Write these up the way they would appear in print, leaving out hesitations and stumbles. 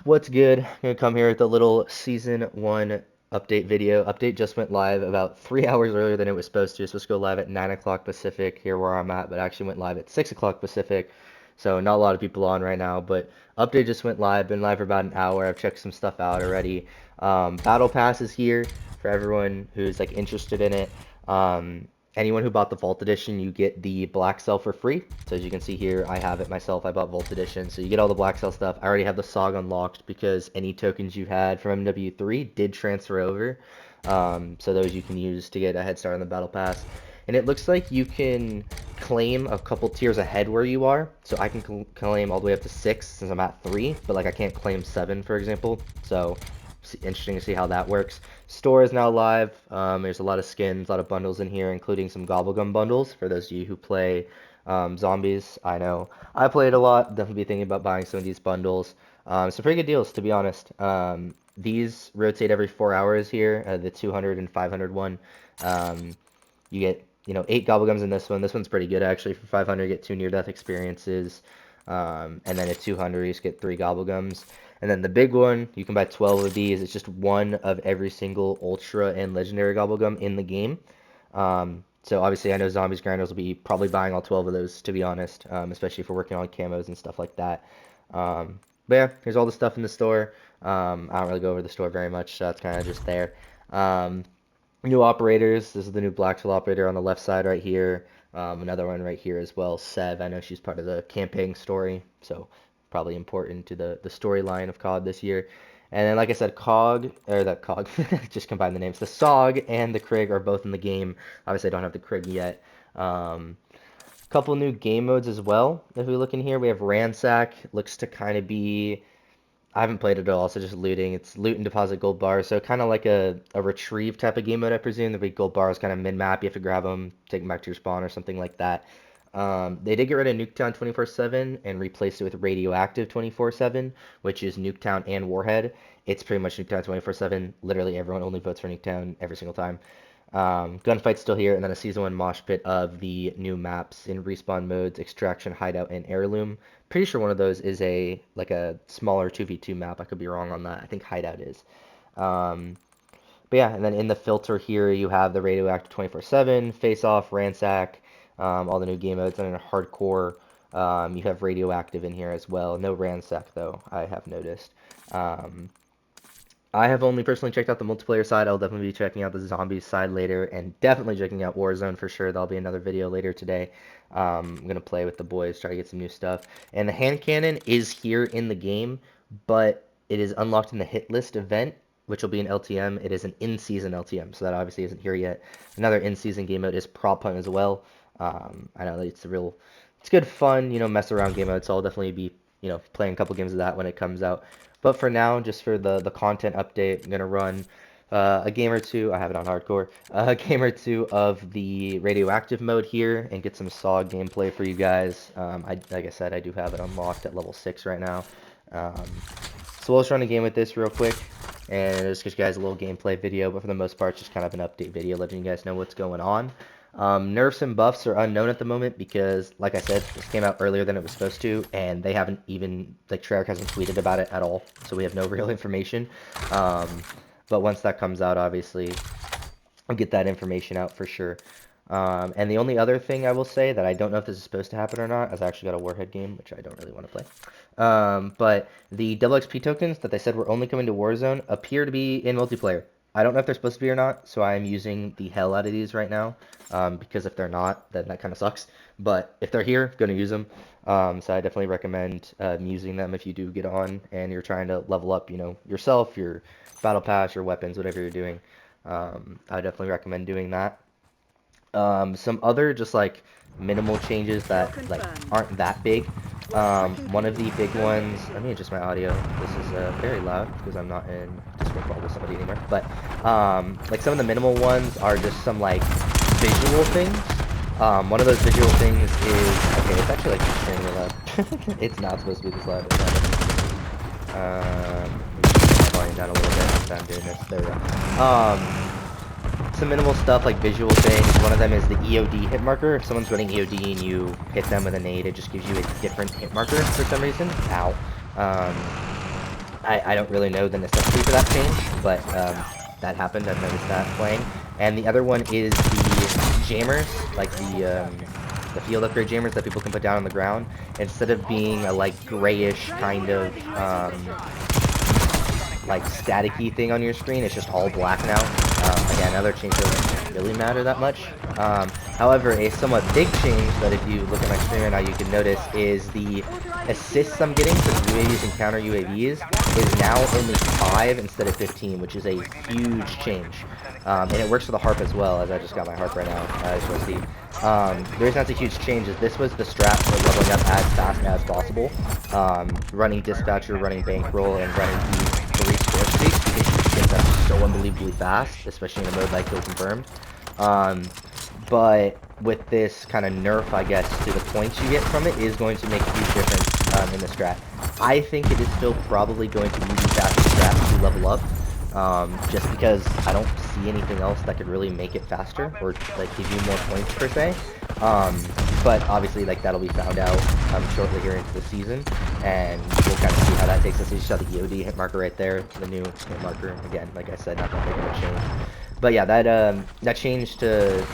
What's good? I'm gonna come here with a little season one update video. Update just went live about 3 hours earlier than it was supposed to. It's supposed to go live at 9 o'clock Pacific here where I'm at, but actually went live at 6 o'clock Pacific. So not a lot of people on right now, but update just went live. Been live for about an hour. I've checked some stuff out already. Battle Pass is here for everyone who's like interested in it. Um, Anyone who bought the Vault Edition, you get the Black Cell for free. So as you can see here, I have it myself. I bought Vault Edition, so you get all the Black Cell stuff. I already have the SOG unlocked because any tokens you had from MW3 did transfer over. So those you can use to get a head start on the Battle Pass. And it looks like you can claim a couple tiers ahead where you are. So I can claim all the way up to 6 since I'm at 3, but like I can't claim 7, for example. So interesting to see how that works. Store is now live. There's a lot of skins, a lot of bundles in here, including some Gobblegum bundles for those of you who play zombies. I know I played a lot. Definitely be thinking about buying some of these bundles. Some pretty good deals, to be honest. These rotate every 4 hours here, the 200 and 500 one. You get, 8 Gobblegums in this one. This one's pretty good, actually. For 500, you get 2 near-death experiences. And then at 200, you just get 3 Gobblegums. And then the big one, you can buy 12 of these. It's just one of every single Ultra and Legendary Gobblegum in the game. So obviously, I know Zombies Grinders will be probably buying all 12 of those, to be honest, especially if we're working on camos and stuff like that. But yeah, here's all the stuff in the store. I don't really go over the store very much, so that's kind of just there. New operators. This is the new Blackshell operator on the left side right here. Another one right here as well, Sev. I know she's part of the campaign story, so probably important to the storyline of COD this year. And then, like I said, just combine the names. The SOG and the Krig are both in the game. Obviously, I don't have the Krig yet. Couple new game modes as well. If we look in here, we have Ransack. Looks to kind of be, I haven't played it at all, so just looting. It's loot and deposit gold bars, so kind of like a retrieve type of game mode, I presume. The big gold bars kind of mid-map. You have to grab them, take them back to your spawn or something like that. They did get rid of Nuketown 24/7 and replaced it with Radioactive 24/7, which is Nuketown and Warhead. It's pretty much Nuketown 24/7. Literally everyone only votes for Nuketown every single time. Gunfight's still here, and then a Season 1 mosh pit of the new maps in respawn modes, Extraction, Hideout, and Heirloom. Pretty sure one of those is a smaller 2v2 map. I could be wrong on that. I think Hideout is. But yeah, and then in the filter here, you have the Radioactive 24/7, Face Off, Ransack, all the new game modes, and in Hardcore, you have Radioactive in here as well. No Ransack, though, I have noticed. I have only personally checked out the multiplayer side. I'll definitely be checking out the zombies side later, and definitely checking out Warzone for sure. That'll be another video later today. I'm going to play with the boys, try to get some new stuff. And the hand cannon is here in the game, but it is unlocked in the hit list event, which will be an LTM. It is an in-season LTM, so that obviously isn't here yet. Another in-season game mode is Prop Hunt as well. I know it's good fun, mess around game mode, so I'll definitely be, playing a couple games of that when it comes out. But for now, just for the content update, I'm going to run a game or two. I have it on hardcore. A game or two of the Radioactive mode here and get some SOG gameplay for you guys. Like I said, I do have it unlocked at level 6 right now. So we'll just run a game with this real quick and just give you guys a little gameplay video. But for the most part, just kind of an update video letting you guys know what's going on. Nerfs and buffs are unknown at the moment because, like I said, this came out earlier than it was supposed to, and they haven't even, Treyarch hasn't tweeted about it at all, so we have no real information. But once that comes out, obviously, I'll get that information out for sure. And the only other thing I will say that I don't know if this is supposed to happen or not, is I actually got a Warhead game, which I don't really want to play. But the double XP tokens that they said were only coming to Warzone appear to be in multiplayer. I don't know if they're supposed to be or not, so I'm using the hell out of these right now, because if they're not, then that kind of sucks. But if they're here, going to use them. So I definitely recommend using them if you do get on and you're trying to level up, yourself, your battle pass, your weapons, whatever you're doing. I definitely recommend doing that. Some other just minimal changes that aren't that big. One of the big ones, let me adjust my audio. This is very loud because I'm not in Discord call with somebody anymore. But some of the minimal ones are just some visual things. One of those visual things is, okay, it's actually extremely loud. It's not supposed to be this loud. Volume down a little bit. I'm doing this. There we go. Some minimal stuff like visual things. One of them is the EOD hit marker. If someone's running EOD and you hit them with a nade, it just gives you a different hit marker for some reason. Ow. I don't really know the necessity for that change, but that happened. I've noticed that playing. And the other one is the jammers, like the field upgrade jammers that people can put down on the ground. Instead of being a like grayish kind of like staticky thing on your screen, it's just all black now. Again, another change doesn't really matter that much. However, a somewhat big change that if you look at my screen right now, you can notice is the assists I'm getting for the UAVs and counter UAVs is now only 5 instead of 15, which is a huge change. And it works for the harp as well, as I just got my harp right now, as you'll see. The reason that's a huge change is this was the strat for leveling up as fast as possible. Running dispatcher, running bankroll, and running the 3 score streaks, because you can get them so unbelievably fast, especially in a mode like Kill Confirmed. But with this kind of nerf, I guess, to the points you get from it is going to make a huge difference in the strat. I think it is still probably going to be the fastest strat to level up. Just because I don't see anything else that could really make it faster or like give you more points per se. But obviously like that'll be found out shortly here into the season, and we'll kind of see how that takes us. You saw the EOD hit marker right there, the new hit marker. Again, like I said, not that big of a change. But yeah, that change to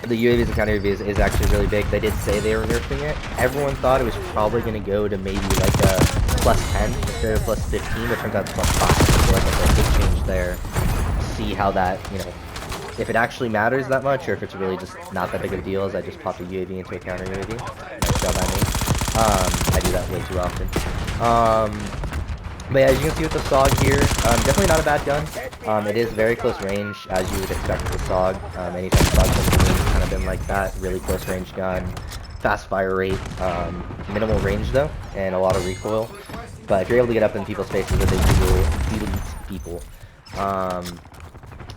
the UAVs and counter UAVs is actually really big. They did say they were nerfing it. Everyone thought it was probably going to go to maybe like a +10 instead of +15, but it turns out it's +5. So like I said, big change there. See how that, you know, if it actually matters that much, or if it's really just not that big of a deal, as I just popped a UAV into a counter UAV. Nice job at me. I do that way too often. But yeah, as you can see with the SOG here, definitely not a bad gun. It is very close range, as you would expect with the SOG. Anytime SOG's kind of been like that, really close range gun, fast fire rate, minimal range though, and a lot of recoil. But if you're able to get up in people's faces, I think you will delete people.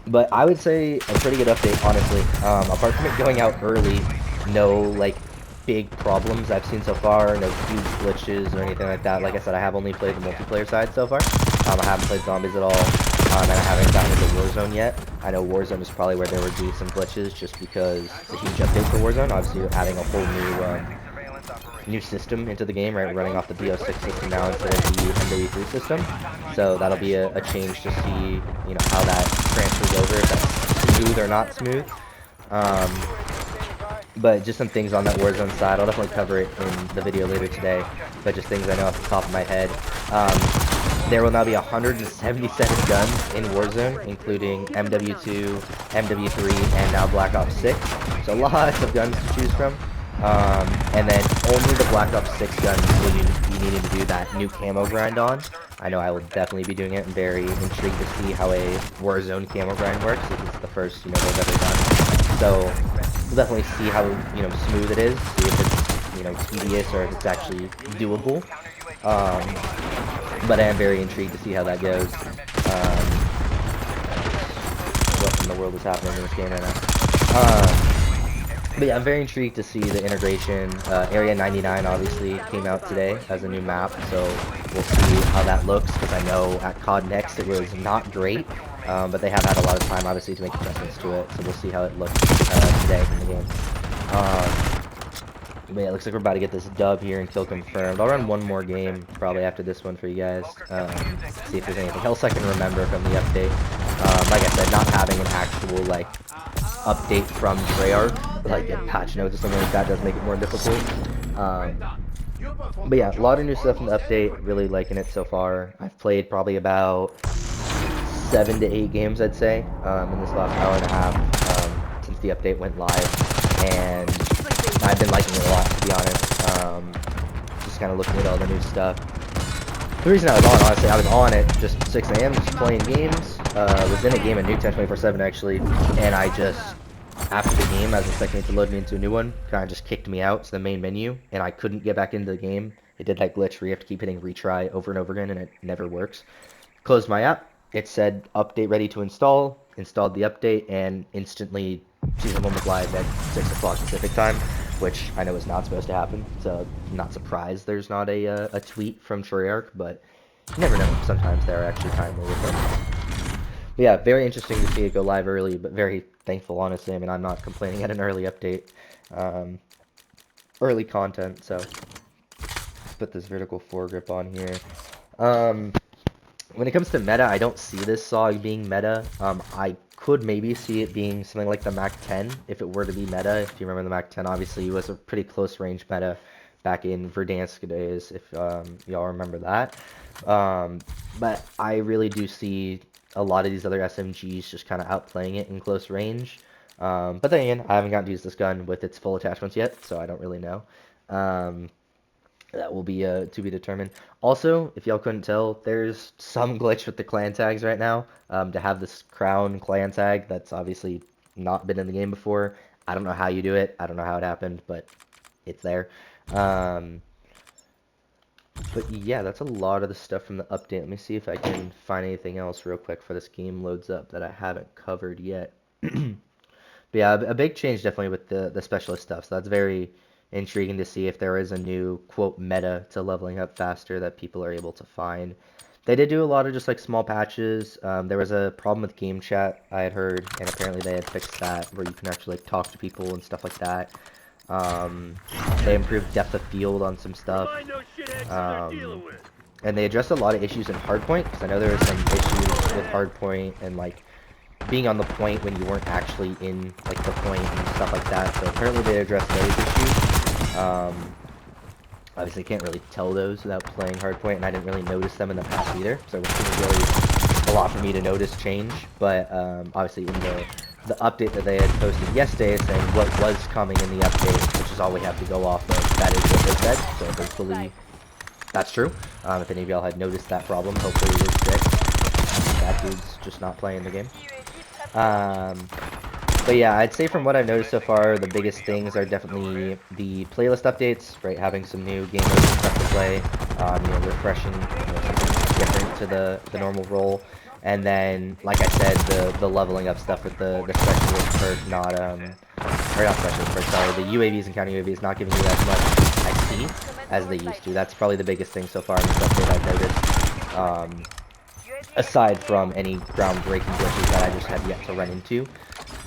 But I would say a pretty good update, honestly. Apart from it going out early, no like big problems I've seen so far, no huge glitches or anything like that. Like I said, I have only played the multiplayer side so far. I haven't played zombies at all, and I haven't gotten into Warzone yet. I know Warzone is probably where there would be some glitches, just because it's a huge update for Warzone. Obviously, you're adding a whole new system into the game, right? Running off the BO6 system now instead of the MW3 system. So that'll be a change to see, you know, how that transfers over, if that's smooth or not smooth. But just some things on that Warzone side. I'll definitely cover it in the video later today, but just things I know off the top of my head. There will now be 177 guns in Warzone, including MW2, MW3, and now Black Ops 6. So lots of guns to choose from. And then only the Black Ops 6 guns will you be needing to do that new camo grind on. I know I will definitely be doing it. I'm very intrigued to see how a Warzone camo grind works, since it's the first, you know, they've ever done. So we'll definitely see how, you know, smooth it is, see if it's, you know, tedious or if it's actually doable. But I am very intrigued to see how that goes. What in the world is happening in this game right now? But yeah, I'm very intrigued to see the integration. Area 99 obviously came out today as a new map, so we'll see how that looks, because I know at COD Next it was not great, but they have had a lot of time obviously to make adjustments to it, so we'll see how it looks today in the game. But yeah, it looks like we're about to get this dub here and Kill Confirmed. I'll run one more game probably after this one for you guys, see if there's anything else I can remember from the update. Like I said, not having an actual like update from Treyarch, like in patch notes or something like that, does make it more difficult. But yeah, a lot of new stuff in the update, really liking it so far. I've played probably about 7 to 8 games, I'd say, in this last hour and a half, since the update went live, and I've been liking it a lot, to be honest. Just kind of looking at all the new stuff. The reason I was on, honestly, I was on at just 6 AM, just playing games. Was in a game at Nuketown 24/7 actually, and I just, after the game, I was expecting it to load me into a new one, kind of just kicked me out to the main menu, and I couldn't get back into the game. It did that glitch where you have to keep hitting retry over and over again, and it never works. Closed my app, it said update ready to install, installed the update, and instantly Season 1 was live at 6 o'clock Pacific time, which I know is not supposed to happen, so I'm not surprised there's not a tweet from Treyarch, but you never know, sometimes they're actually timely with it. But yeah, very interesting to see it go live early, but very thankful, honestly. I mean, I'm not complaining at an early update. Early content, so put this vertical foregrip on here. when it comes to meta, I don't see this SOG being meta. I could maybe see it being something like the MAC-10 if it were to be meta. If you remember, the MAC-10 obviously was a pretty close range meta back in Verdansk days, if y'all remember that. But I really do see a lot of these other SMGs just kind of outplaying it in close range. But then again, I haven't gotten to use this gun with its full attachments yet, so I don't really know. That will be to be determined. Also, if y'all couldn't tell, there's some glitch with the clan tags right now. To have this crown clan tag that's obviously not been in the game before. I don't know how you do it. I don't know how it happened, but it's there. But yeah, that's a lot of the stuff from the update. Let me see if I can find anything else real quick before this game loads up that I haven't covered yet. But yeah, a big change definitely with the specialist stuff. So that's very intriguing to see if there is a new, quote, meta to leveling up faster that people are able to find. They did do a lot of just like small patches. There was a problem with game chat, I had heard, and apparently they had fixed that, where you can actually like talk to people and stuff like that. They improved depth of field on some stuff. And they addressed a lot of issues in Hardpoint, because I know there were some issues with Hardpoint and like being on the point when you weren't actually in like the point and stuff like that. So apparently they addressed those issues. Obviously can't really tell those without playing Hardpoint, and I didn't really notice them in the past either. So it was really a lot for me to notice change. But obviously in the update that they had posted yesterday saying what was coming in the update, which is all we have to go off of, that is what they said. So hopefully that's true. If any of y'all had noticed that problem, hopefully it is fixed. That dude's just not playing the game. But yeah, I'd say from what I've noticed so far, the biggest things are definitely the playlist updates, right? Having some new game modes and stuff to play, refreshing, something different to the normal role. And then, like I said, the leveling up stuff with the specialist perk, or not specialist perk, sorry, the UAVs and counter UAVs not giving you as much XP as they used to. That's probably the biggest thing so far in this update I've noticed. Aside from any groundbreaking glitches that I just have yet to run into.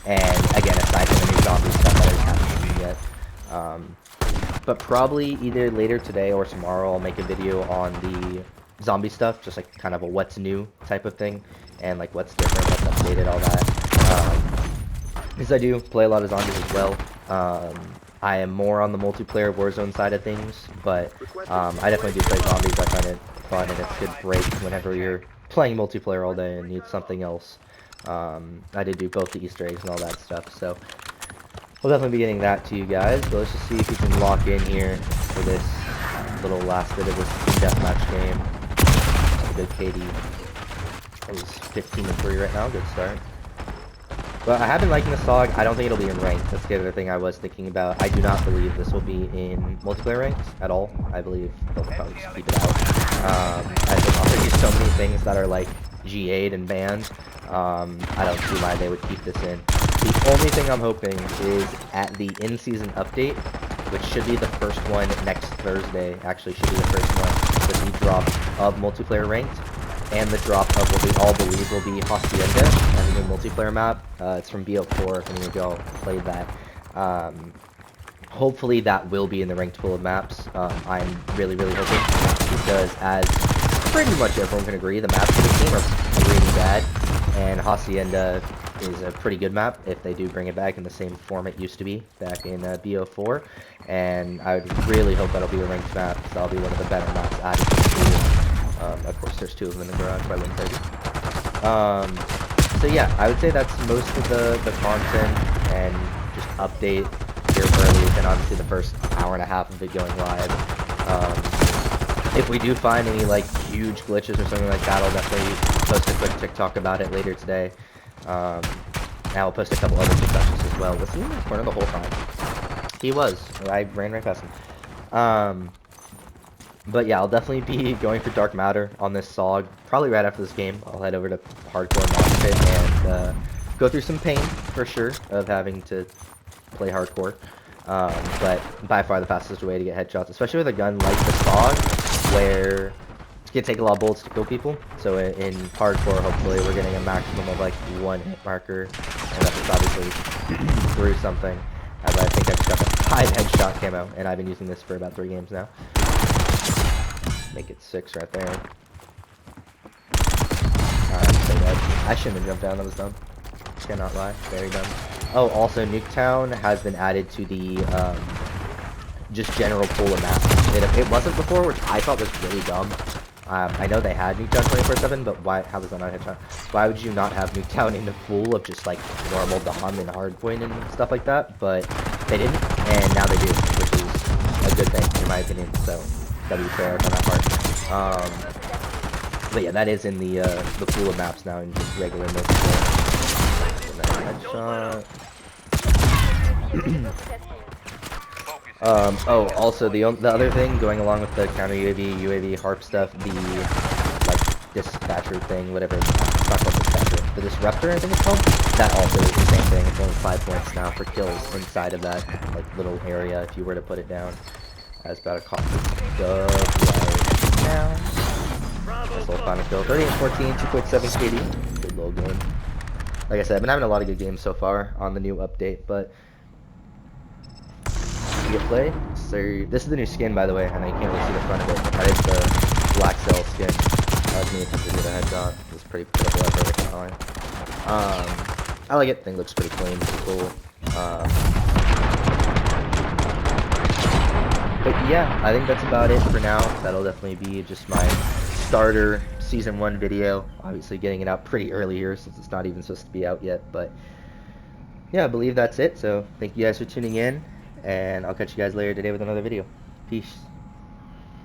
And again, aside from the new zombie stuff that I haven't seen yet. But probably either later today or tomorrow I'll make a video on the zombie stuff, just like kind of a what's new type of thing, and like what's different, what's updated, all that. Because I do play a lot of zombies as well. I am more on the multiplayer Warzone side of things, but I definitely do play zombies. I find it fun, and it's a good break whenever you're playing multiplayer all day and need something else. I did do both the Easter eggs and all that stuff, so we'll definitely be getting that to you guys. But let's just see if we can lock in here for this little last bit of this deathmatch game. Good KD. It was 15-3 right now. Good start. But I have been liking the SOG. I don't think it'll be in ranked. That's the other thing I was thinking about. I do not believe this will be in multiplayer ranked at all. I believe they'll probably just keep it out. I think also use so many things that are like GA'd and banned. I don't see why they would keep this in. The only thing I'm hoping is at the in-season update, which should be the first one next Thursday. Actually, should be the first one with the drop of multiplayer ranked. And the drop of what we all believe will be Hacienda as a new multiplayer map. It's from BO4, if any of y'all played that. Hopefully that will be in the ranked pool of maps. I'm really, really hoping, because as pretty much everyone can agree, the maps for this game are really bad, and Hacienda is a pretty good map if they do bring it back in the same form it used to be back in BO4, and I would really hope that'll be a ranked map, because that'll be one of the better maps added to the pool. Of course, there's two of them in the garage by Win 30. So yeah, I would say that's most of the content and just update here early, and obviously the first hour and a half of it going live. If we do find any like huge glitches or something like that, I'll definitely post a quick TikTok about it later today. And I'll post a couple other TikToks as well. Was he in the corner the whole time? He was. I ran right past him. But yeah, I'll definitely be going for Dark Matter on this SOG. Probably right after this game, I'll head over to Hardcore Mosh Pit and go through some pain, for sure, of having to play Hardcore. But by far the fastest way to get headshots, especially with a gun like the SOG, where it's going to take a lot of bullets to kill people. So in Hardcore, hopefully, we're getting a maximum of like 1 hit marker. And that's just obviously through something. As I think I just got the 5 headshot camo, and I've been using this for about 3 games now. Make it 6 right there. I shouldn't have jumped down, that was dumb. Cannot lie, very dumb. Oh, also Nuketown has been added to the just general pool of maps. It wasn't before, which I thought was really dumb. I know they had Nuketown 24/7, but why? How was that not a headshot? Why would you not have Nuketown in the pool of just like normal Dom and Hardpoint and stuff like that? But they didn't, and now they do, which is a good thing in my opinion. So gotta be fair on that part. But yeah, that is in the pool of maps now in just regular mode. Headshot. Oh, also the other thing going along with the counter UAV harp stuff, the like dispatcher thing, whatever. It's not called dispatcher. The disruptor, I think it's called. That also is the same thing. It's only 5 points now for kills inside of that like little area if you were to put it down. That's about a cost dub right now. Nice little final kill. 30-14, 2.7 KD. Good little game. Like I said, I've been having a lot of good games so far on the new update, but you get play. So this is the new skin, by the way, and you can't really see the front of it. That is the Black Cell skin. That was me attempting to get a headshot. It was pretty pitiful effort, I can't lie. I like it. Thing looks pretty clean, pretty cool. But yeah, I think that's about it for now. That'll definitely be just my starter Season 1 video. Obviously getting it out pretty early here since it's not even supposed to be out yet. But yeah, I believe that's it. So thank you guys for tuning in, and I'll catch you guys later today with another video. Peace.